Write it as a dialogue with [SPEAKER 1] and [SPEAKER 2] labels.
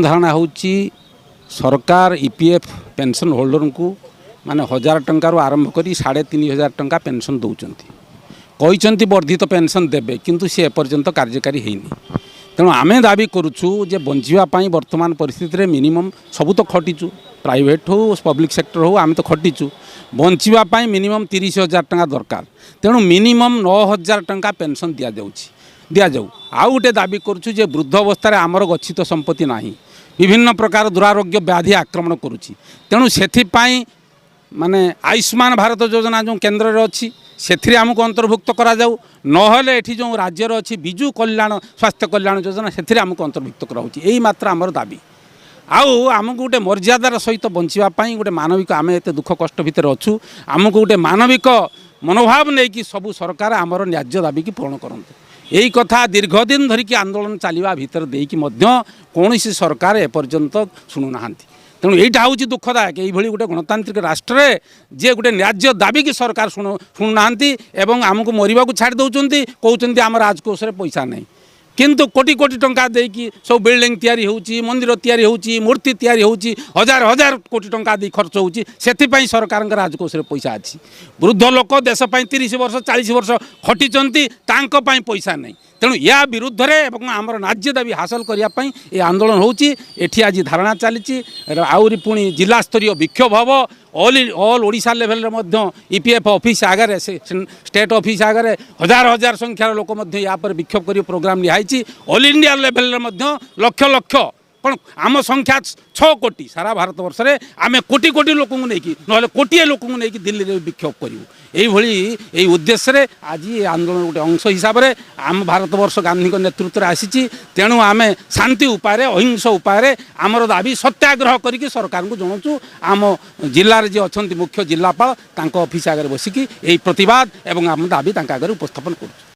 [SPEAKER 1] धारणा हूँ सरकार ईपीएफ पेंशन होल्डर को माने 1000 टंकार आरंभ कर 3500 टंका पेंशन दौरान कहते वर्धित पेंशन देवे किंतु सी एपर्यंत कार्यकारी होनी। तेणु आमे दाबी करुचु जे बंचापी वर्तमान परिस्थिति रे मिनिमम सबू तो खटीचु प्राइवेट हो पब्लिक सेक्टर हो आम तो खटीचु बंचापी मिनिमम 30,000 टंका दरकार। तेणु मिनिमम 9,000 टंका पेंशन दि जाऊ। आउ गोटे दाबी करुचु जे वृद्ध अवस्था आमर गच्छित संपत्ति नाही विभिन्न प्रकार दुरारोग्य व्याधि आक्रमण करुच्ची। तेणु से माने आयुष्मान भारत योजना जो केन्द्र में अच्छी से आमको अंतर्भुक्त करा जाऊ नहले एठी जो राज्यर अच्छी विजु कल्याण स्वास्थ्य कल्याण योजना से आमको अंतर्भुक्त कराऊँच। यही मात्र आमर दाबी आउ आमको गोटे मर्यादार सहित बंचापी गोटे मानविक आम एत दुख कष्ट भितर अच्छु आमको गोटे मानविक मनोभाव नहीं कि सबू सरकार आमर न्याज्य दाबी की पूर्ण करते। यही कथा दीर्घ दिन धरिकी आंदोलन चलवा भितर देकी कौन सरकार एपर्यंत शुणुना। तेणु यहाँ हूँ दुखदायक ये गोटे गणतांत्रिक राष्ट्र में जे गोटे न्याज्य दाबी की सरकार शुणुना आमको मरवा छाड़ दौरान कहते आम राजकोष पैसा नहीं किंतु कोटी कोटी टंका देकी सब बिल्डिंग तैयारी होउची मंदिर तैयारी होउची मूर्ति तैयारी होउची हजार हजार कोटी टंका दे खर्च होउची सेति सरकार राजकोष पैसा अच्छी। वृद्ध लोक देश 30 वर्ष 40 वर्ष खटीचंती तांको पई पैसा नहीं। तेणु या विरुद्ध रे आमर न्याज्य दाबी हासिल करने ये आंदोलन होउची। एठी आज धारणा चली आउरी पुणी जिला स्तरीय विक्षोभ हम ऑल ओडिशा लेवल रे ईपीएफ ऑफिस आगे स्टेट ऑफिस आगे हजार हजार संख्यार लोक या पर विक्षोभ कर प्रोग्राम लिहाई। ऑल इंडिया लेवल रे लक्ष लक्ष पण आम संख्या 6 कोटी सारा भारत वर्ष रे आमे कोटी कोटी लोक ना कोटिए लोक दिल्ली में विक्षोभ करूँ। यही उद्देश्य रे आज ये आंदोलन गोटे अंश हिसाब से आम भारत वर्ष गांधी नेतृत्व में आसी। तेणु आम शांति उपाय अहिंसा उपाय आमर दाबी सत्याग्रह करके सरकार को जनाऊँ। आम जिले जी अच्छा मुख्य जिलापाल ऑफिस आगे बसिकी यही प्रतिवाद एवं आम दाबी आगे उपस्थापन करूँ।